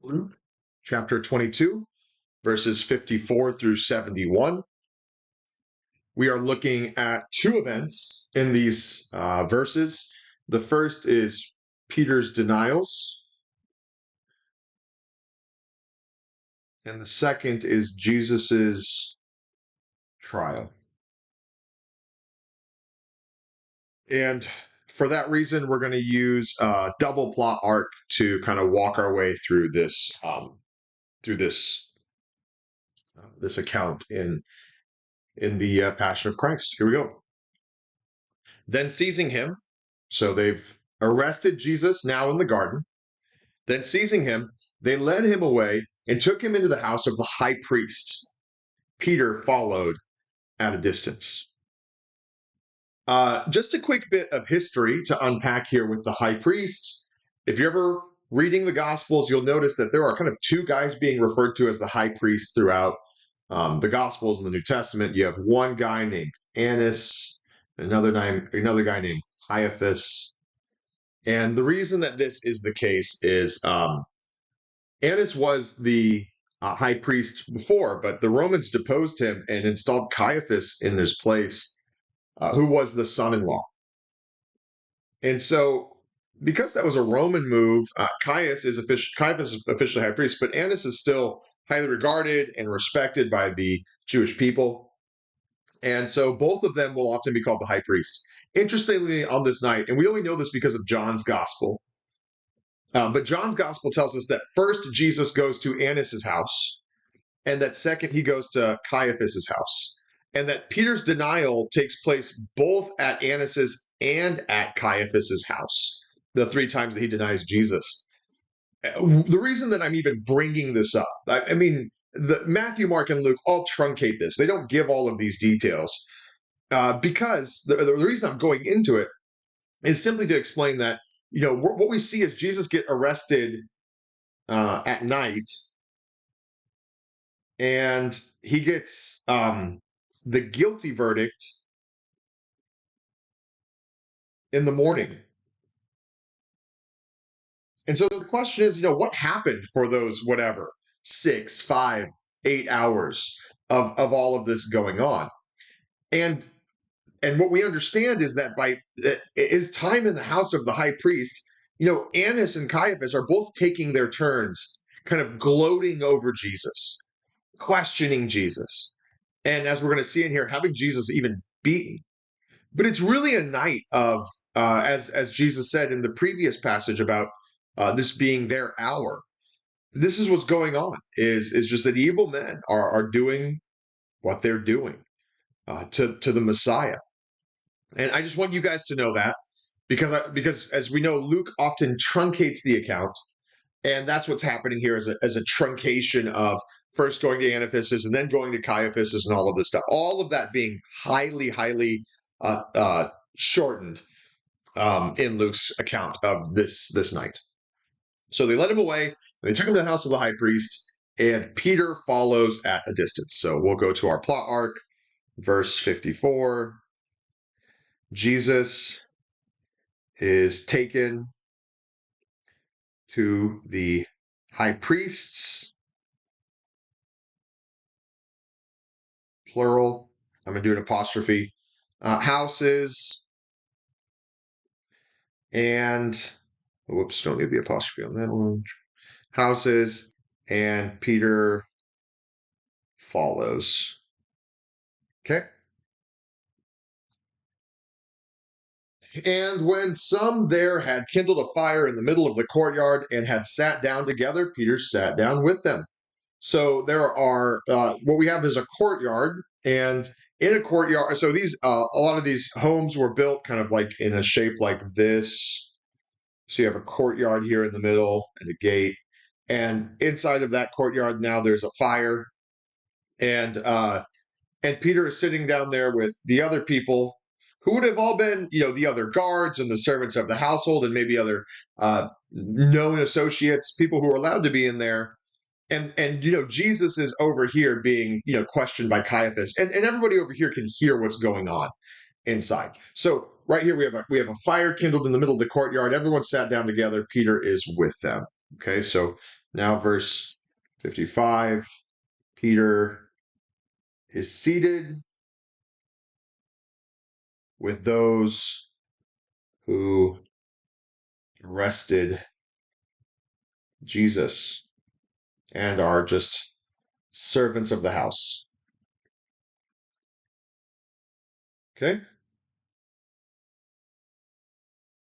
Luke chapter 22, verses 54 through 71. We are looking at two events in these verses. The first is Peter's denials, and the second is Jesus's trial. And for that reason, we're going to use a double plot arc to kind of walk our way through this this account in the Passion of Christ. Here we go. Then seizing him, so they've arrested Jesus now in the garden. Then seizing him, they led him away and took him into the house of the high priest. Peter followed at a distance. Just a quick bit of history to unpack here with the high priest. If you're ever reading the Gospels, you'll notice that there are kind of two guys being referred to as the high priest throughout the Gospels in the New Testament. You have one guy named Annas, another guy named Caiaphas. And the reason that this is the case is Annas was the high priest before, but the Romans deposed him and installed Caiaphas in his place, who was the son-in-law. And so, because that was a Roman move, Caiaphas is officially high priest, but Annas is still highly regarded and respected by the Jewish people. And so both of them will often be called the high priest. Interestingly, on this night, and we only know this because of John's gospel, but John's gospel tells us that first Jesus goes to Annas' house, and that second he goes to Caiaphas' house, and that Peter's denial takes place both at Annas' and at Caiaphas' house, the three times that he denies Jesus. The reason that I'm even bringing this up, I mean, Matthew, Mark, and Luke all truncate this. They don't give all of these details because the reason I'm going into it is simply to explain that, what we see is Jesus get arrested at night, and he gets the guilty verdict in the morning. And so the question is, what happened for those 6, 5, 8 hours of all of this going on? And what we understand is that by his time in the house of the high priest, Annas and Caiaphas are both taking their turns, kind of gloating over Jesus, questioning Jesus. And as we're going to see in here, having Jesus even beaten. But it's really a night of, as Jesus said in the previous passage about this being their hour. This is what's going on, is just that evil men are doing what they're doing to the Messiah. And I just want you guys to know that because as we know, Luke often truncates the account, and that's what's happening here as a truncation of first going to Annas and then going to Caiaphas and all of this stuff. All of that being highly, highly shortened in Luke's account of this night. So they led him away, they took him to the house of the high priest, and Peter follows at a distance. So we'll go to our plot arc, verse 54. Jesus is taken to the high priest's, plural, I'm going to do an apostrophe, houses, and, whoops, don't need the apostrophe on that one, houses, and Peter follows. Okay? And when some there had kindled a fire in the middle of the courtyard and had sat down together, Peter sat down with them. So there are, what we have is a courtyard, and in a courtyard, so these, a lot of these homes were built kind of like in a shape like this. So you have a courtyard here in the middle and a gate, and inside of that courtyard now there's a fire, and Peter is sitting down there with the other people who would have all been, the other guards and the servants of the household and maybe other known associates, people who are allowed to be in there. And Jesus is over here being, questioned by Caiaphas, and everybody over here can hear what's going on inside. So right here we have a fire kindled in the middle of the courtyard. Everyone sat down together. Peter is with them. Okay, so now verse 55, Peter is seated with those who arrested Jesus and are just servants of the house. Okay?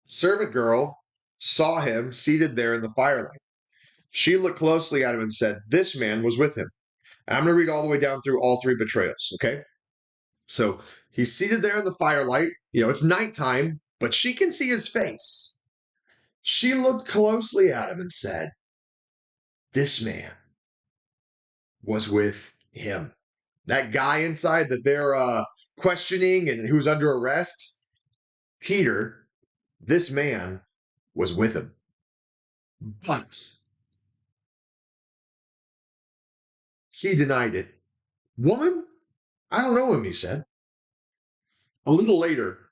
Servant girl saw him seated there in the firelight. She looked closely at him and said, "This man was with him." And I'm going to read all the way down through all three betrayals. Okay? So he's seated there in the firelight. It's nighttime, but she can see his face. She looked closely at him and said, "This man was with him." That guy inside that they're questioning and who's under arrest, Peter, this man was with him. But he denied it. "Woman, I don't know him," he said. A little later,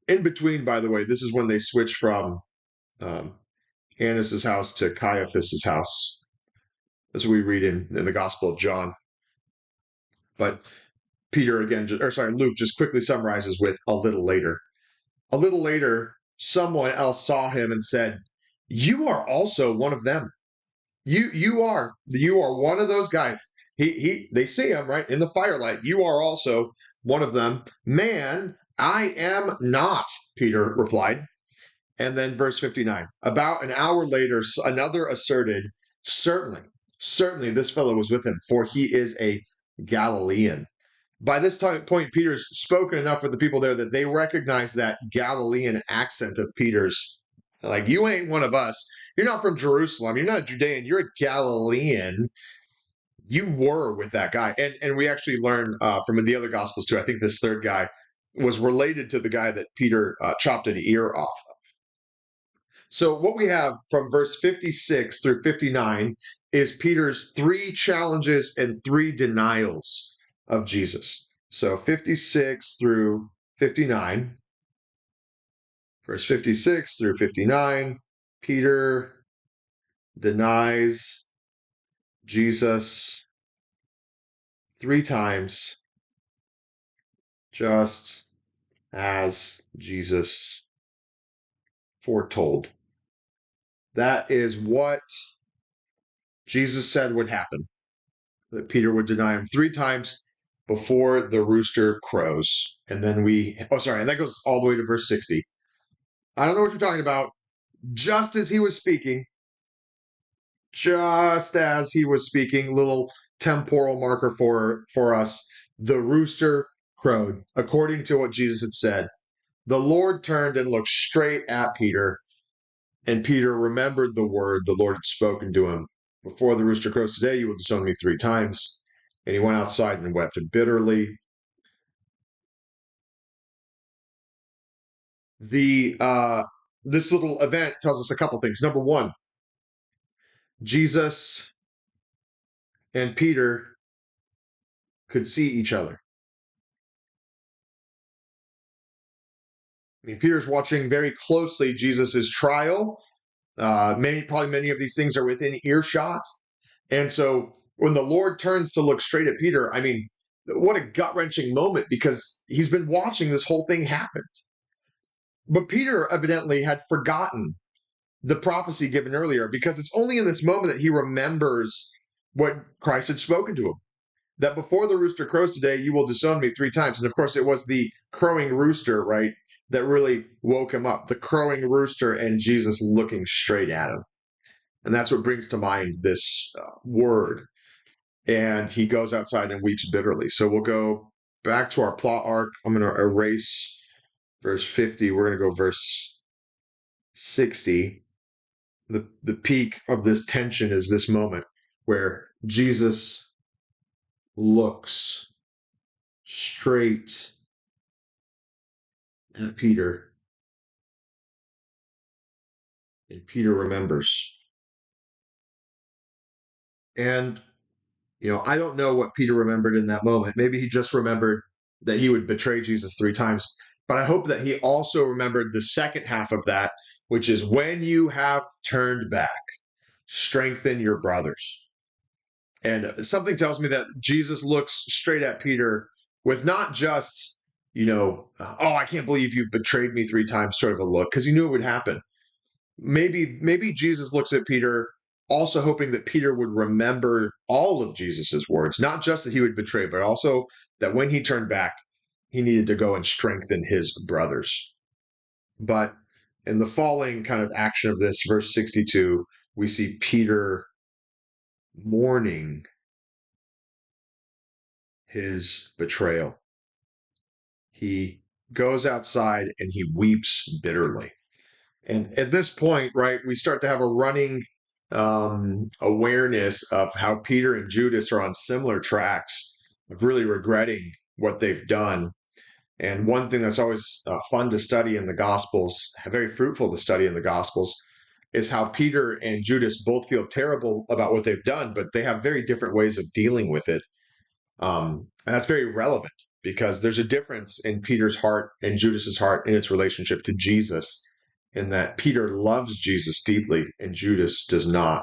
in between, by the way, this is when they switch from um, Annas' house to Caiaphas' house. That's what we read in the Gospel of John. But Peter again, Luke just quickly summarizes with "a little later." A little later, someone else saw him and said, "You are also one of them. You are one of those guys." They see him right in the firelight. "You are also one of them." "Man, I am not," Peter replied. And then verse 59. About an hour later, another asserted, Certainly this fellow was with him, for he is a Galilean." By this point, Peter's spoken enough with the people there that they recognize that Galilean accent of Peter's. Like, "You ain't one of us. You're not from Jerusalem. You're not a Judean. You're a Galilean. You were with that guy." And we actually learn from the other Gospels too. I think this third guy was related to the guy that Peter chopped an ear off. So what we have from verse 56 through 59 is Peter's three challenges and three denials of Jesus. So 56 through 59, verse 56 through 59, Peter denies Jesus three times, just as Jesus foretold. That is what Jesus said would happen, that Peter would deny him three times before the rooster crows. And then and that goes all the way to verse 60. "I don't know what you're talking about. Just as he was speaking, little temporal marker for us, the rooster crowed, according to what Jesus had said. The Lord turned and looked straight at Peter, and Peter remembered the word the Lord had spoken to him. Before the rooster crows today, you will disown me three times." And he went outside and wept bitterly. This little event tells us a couple things. Number one, Jesus and Peter could see each other. I mean, Peter's watching very closely Jesus's trial. Probably many of these things are within earshot. And so when the Lord turns to look straight at Peter, I mean, what a gut-wrenching moment, because he's been watching this whole thing happen. But Peter evidently had forgotten the prophecy given earlier, because it's only in this moment that he remembers what Christ had spoken to him, that before the rooster crows today, you will disown me three times. And of course, it was the crowing rooster, right, that really woke him up. The crowing rooster and Jesus looking straight at him. And that's what brings to mind this word. And he goes outside and weeps bitterly. So we'll go back to our plot arc. I'm going to erase verse 50. We're going to go verse 60. The peak of this tension is this moment where Jesus looks straight at Peter, and Peter remembers. And I don't know what Peter remembered in that moment. Maybe he just remembered that he would betray Jesus three times. But I hope that he also remembered the second half of that, which is when you have turned back. strengthen your brothers. And something tells me that Jesus looks straight at Peter with not just, oh, I can't believe you've betrayed me 3 times sort of a look, because he knew it would happen. Maybe Jesus looks at Peter also hoping that Peter would remember all of Jesus's words, not just that he would betray, but also that when he turned back, he needed to go and strengthen his brothers. But in the falling kind of action of this, verse 62, we see Peter mourning his betrayal. He goes outside and he weeps bitterly. And at this point, right, we start to have a running awareness of how Peter and Judas are on similar tracks of really regretting what they've done. And one thing that's always fun to study in the Gospels, very fruitful to study in the Gospels, is how Peter and Judas both feel terrible about what they've done, but they have very different ways of dealing with it. And that's very relevant because there's a difference in Peter's heart and Judas's heart in its relationship to Jesus, in that Peter loves Jesus deeply and Judas does not.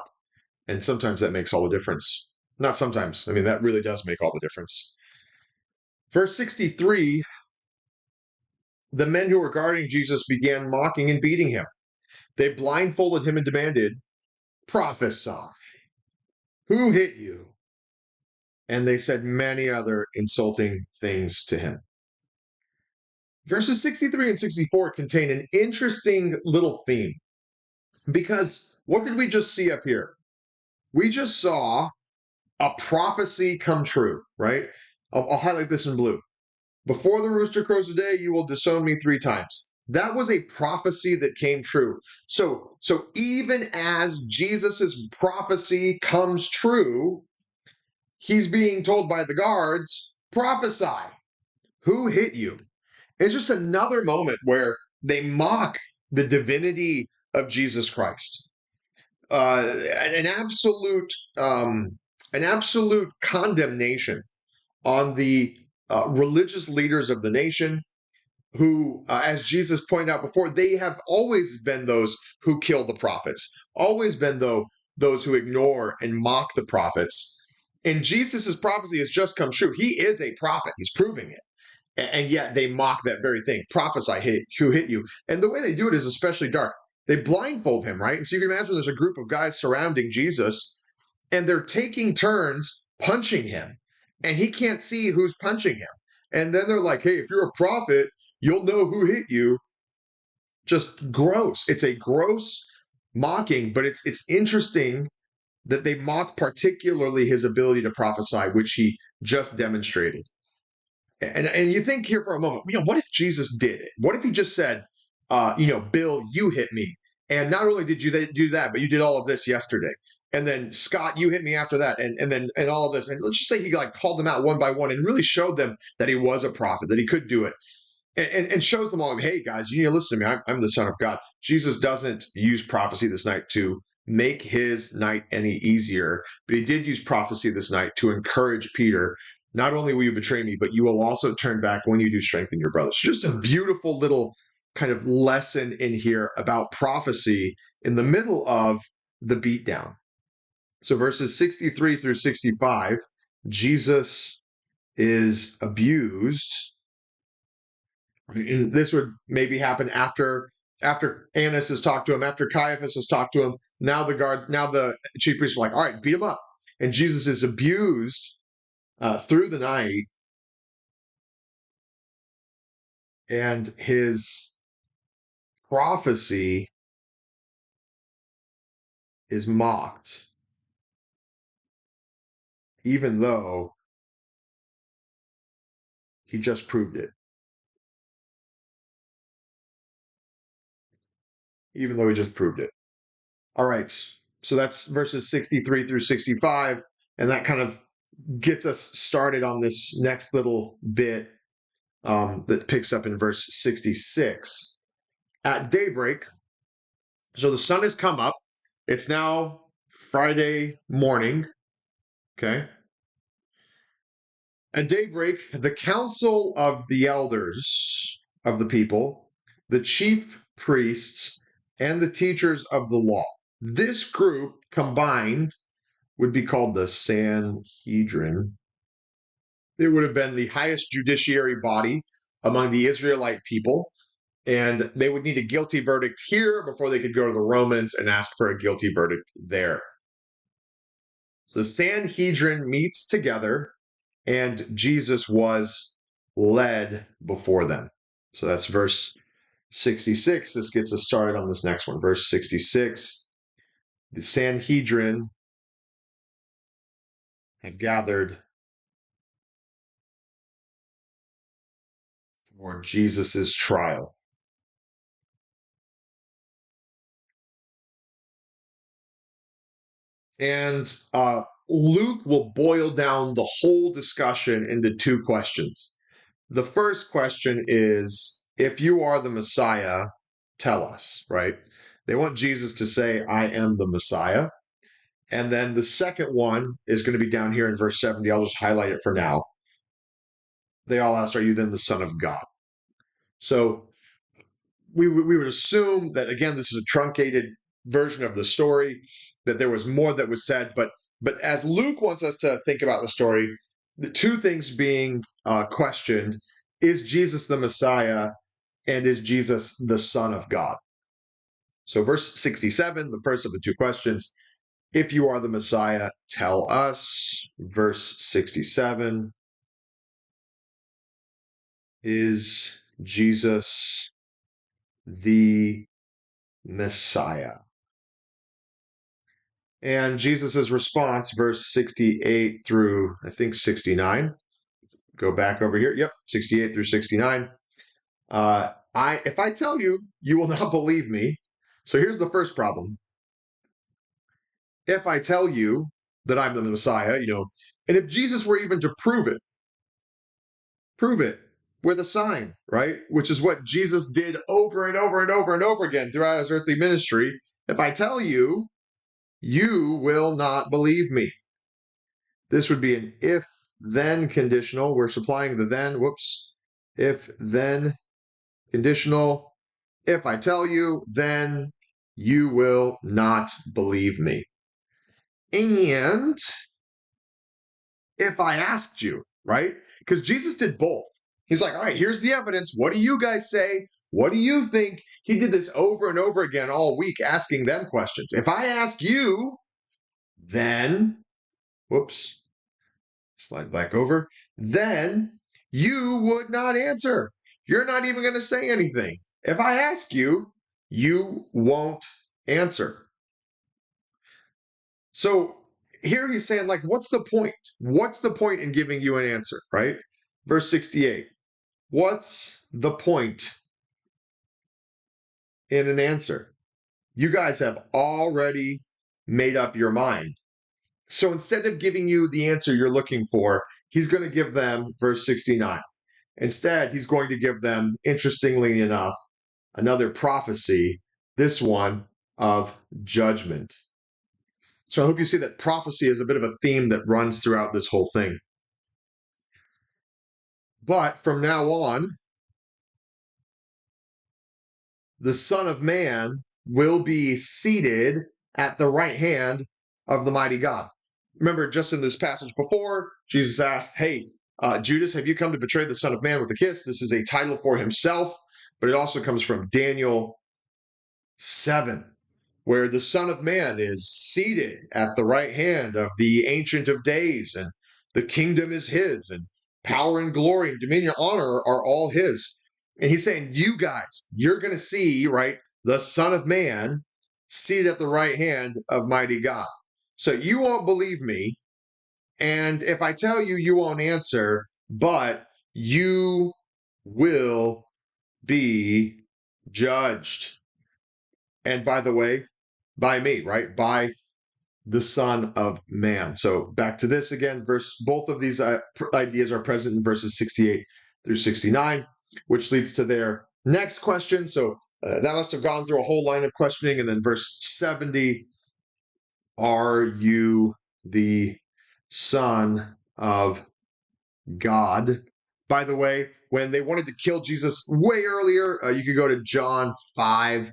And sometimes that makes all the difference. Not sometimes. I mean, that really does make all the difference. Verse 63, the men who were guarding Jesus began mocking and beating him. They blindfolded him and demanded, "Prophesy. Who hit you?" And they said many other insulting things to him. Verses 63 and 64 contain an interesting little theme, because what did we just see up here? We just saw a prophecy come true, right? I'll highlight this in blue. Before the rooster crows today, you will disown me 3 times. That was a prophecy that came true. So even as Jesus's prophecy comes true, he's being told by the guards, prophesy. Who hit you? It's just another moment where they mock the divinity of Jesus Christ. An absolute condemnation on the religious leaders of the nation, who, as Jesus pointed out before, they have always been those who kill the prophets, always been those who ignore and mock the prophets. And Jesus's prophecy has just come true. He is a prophet. He's proving it. And yet they mock that very thing. Prophesy, who hit you? And the way they do it is especially dark. They blindfold him, right? And so you can imagine there's a group of guys surrounding Jesus, and they're taking turns punching him, and he can't see who's punching him. And then they're like, hey, if you're a prophet, you'll know who hit you. Just gross. It's a gross mocking, but it's interesting that they mock particularly his ability to prophesy, which he just demonstrated. And you think here for a moment, what if Jesus did it? What if he just said, Bill, you hit me. And not only did you do that, but you did all of this yesterday. And then Scott, you hit me after that. And all of this. And let's just say he called them out one by one and really showed them that he was a prophet, that he could do it. And shows them all, hey, guys, you need to listen to me. I'm the Son of God. Jesus doesn't use prophecy this night to make his night any easier, but he did use prophecy this night to encourage Peter. Not only will you betray me, but you will also turn back when you do strengthen your brothers. Just a beautiful little kind of lesson in here about prophecy in the middle of the beatdown. So verses 63 through 65, Jesus is abused. And this would maybe happen after Annas has talked to him, after Caiaphas has talked to him. Now the chief priests are like, all right, beat him up. And Jesus is abused through the night, and his prophecy is mocked, even though he just proved it. Even though he just proved it. All right, so that's verses 63 through 65, and that kind of gets us started on this next little bit that picks up in verse 66. At daybreak, so the sun has come up. It's now Friday morning, okay? At daybreak, the council of the elders of the people, the chief priests, and the teachers of the law, this group combined would be called the Sanhedrin. It would have been the highest judiciary body among the Israelite people, and they would need a guilty verdict here before they could go to the Romans and ask for a guilty verdict there. So Sanhedrin meets together, and Jesus was led before them. So that's verse 66. This gets us started on this next one. Verse 66. The Sanhedrin have gathered for Jesus' trial. And Luke will boil down the whole discussion into two questions. The first question is, if you are the Messiah, tell us, right? They want Jesus to say, I am the Messiah. And then the second one is going to be down here in verse 70. I'll just highlight it for now. They all asked, are you then the Son of God? So we would assume that, again, this is a truncated version of the story, that there was more that was said. But as Luke wants us to think about the story, the two things being questioned: is Jesus the Messiah, and is Jesus the Son of God? So verse 67, the first of the two questions: if you are the Messiah, tell us. Verse 67, is Jesus the Messiah? And Jesus' response, verse 68 through, I think, 69. Go back over here. Yep, 68 through 69. If I tell you, you will not believe me. So here's the first problem. If I tell you that I'm the Messiah, and if Jesus were even to prove it with a sign, right? Which is what Jesus did over and over and over and over again throughout his earthly ministry. If I tell you, you will not believe me. This would be an if-then conditional. We're supplying the then. Whoops. If-then conditional. If I tell you, then you will not believe me. And if I asked you, right? Because Jesus did both. He's like, all right, here's the evidence. What do you guys say? What do you think? He did this over and over again all week, asking them questions. If I ask you, then, whoops, slide back over, then you would not answer. You're not even going to say anything. If I ask you, you won't answer. So here he's saying, like, what's the point? What's the point in giving you an answer, right? Verse 68. What's the point in an answer? You guys have already made up your mind. So instead of giving you the answer you're looking for, he's going to give them verse 69. Instead, he's going to give them, interestingly enough, another prophecy, this one of judgment. So I hope you see that prophecy is a bit of a theme that runs throughout this whole thing. But from now on, the Son of Man will be seated at the right hand of the mighty God. Remember, just in this passage before, Jesus asked, hey, Judas, have you come to betray the Son of Man with a kiss? This is a title for himself, but it also comes from Daniel 7, where the Son of Man is seated at the right hand of the Ancient of Days, and the kingdom is his, and power and glory and dominion and honor are all his. And he's saying, you guys, you're going to see, right, the Son of Man seated at the right hand of mighty God. So you won't believe me. And if I tell you, you won't answer, but you will be judged. And by the way, by me, right? By the Son of Man. So back to this again, both of these ideas are present in verses 68 through 69, which leads to their next question. So that must have gone through a whole line of questioning. And then verse 70, are you the Son of God? By the way, when they wanted to kill Jesus way earlier, you could go to John 5.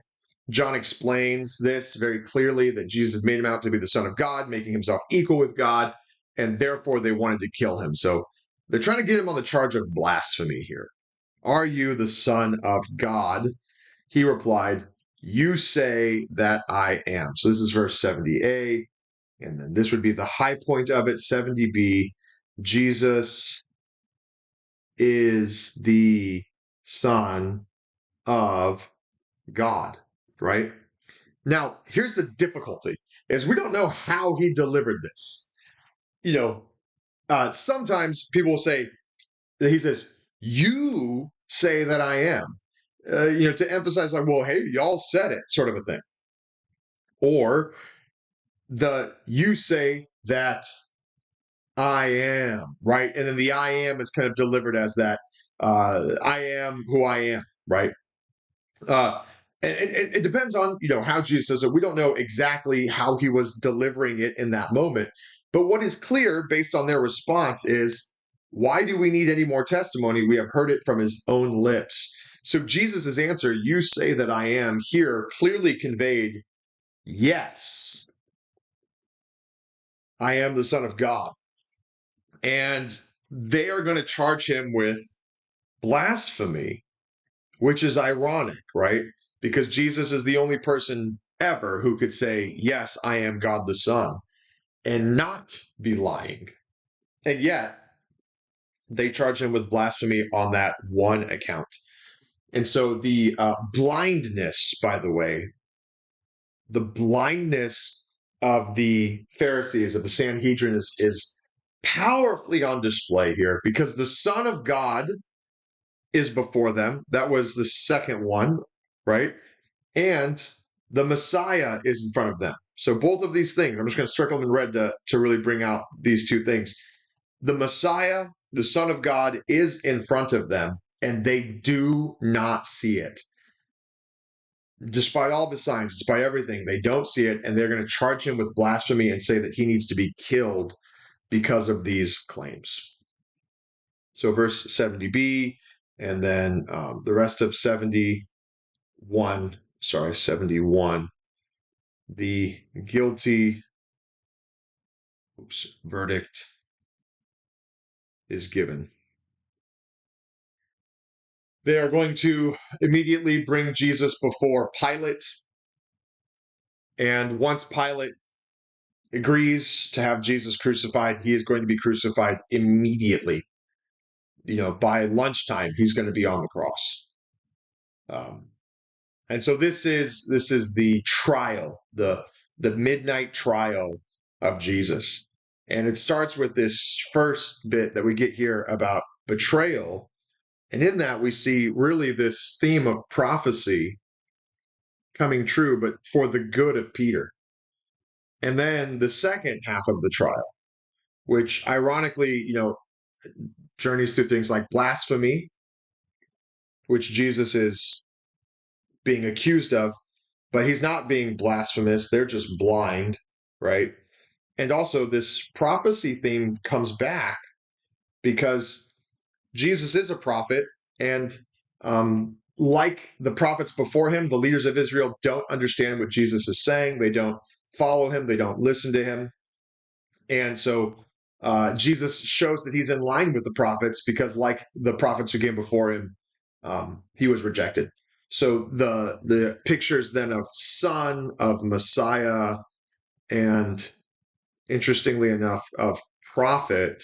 John explains this very clearly, that Jesus made him out to be the Son of God, making himself equal with God, and therefore they wanted to kill him. So they're trying to get him on the charge of blasphemy here. Are you the Son of God? He replied, you say that I am. So this is verse 70a, and then this would be the high point of it, 70b. Jesus is the Son of God, right? Now, here's the difficulty, is we don't know how he delivered this. Sometimes people will say, he says, you say that I am, to emphasize like, well, hey, y'all said it, sort of a thing. Or you say that I am, right? And then the I am is kind of delivered as that, I am who I am, right? It depends on, how Jesus says it. We don't know exactly how he was delivering it in that moment. But what is clear based on their response is, why do we need any more testimony? We have heard it from his own lips. So Jesus' answer, you say that I am, here clearly conveyed, yes, I am the Son of God. And they are going to charge him with blasphemy, which is ironic, right? Because Jesus is the only person ever who could say, yes, I am God the Son, and not be lying. And yet, they charge him with blasphemy on that one account. And so the blindness, by the way, the blindness of the Pharisees, of the Sanhedrin, is powerfully on display here, because the Son of God is before them. That was the second one, right? And the Messiah is in front of them. So both of these things, I'm just going to circle them in red to really bring out these two things. The Messiah, the Son of God, is in front of them, and they do not see it. Despite all the signs, despite everything, they don't see it, and they're going to charge him with blasphemy and say that he needs to be killed because of these claims. So verse 70b, and then the rest of 71, the guilty verdict is given. They are going to immediately bring Jesus before Pilate. And once Pilate agrees to have Jesus crucified, he is going to be crucified immediately. By lunchtime, he's going to be on the cross. And so this is the trial, the midnight trial of Jesus. And it starts with this first bit that we get here about betrayal. And in that, we see really this theme of prophecy coming true, but for the good of Peter. And then the second half of the trial, which ironically, journeys through things like blasphemy, which Jesus is being accused of, but he's not being blasphemous. They're just blind, right? And also this prophecy theme comes back because Jesus is a prophet, and like the prophets before him, the leaders of Israel don't understand what Jesus is saying. They don't follow him. They don't listen to him. And so Jesus shows that he's in line with the prophets, because like the prophets who came before him, he was rejected. So the pictures then of Son, of Messiah, and interestingly enough, of prophet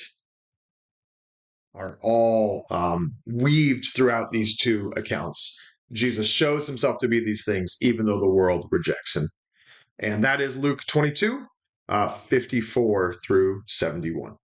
are all weaved throughout these two accounts. Jesus shows himself to be these things, even though the world rejects him. And that is Luke 22, 54 through 71.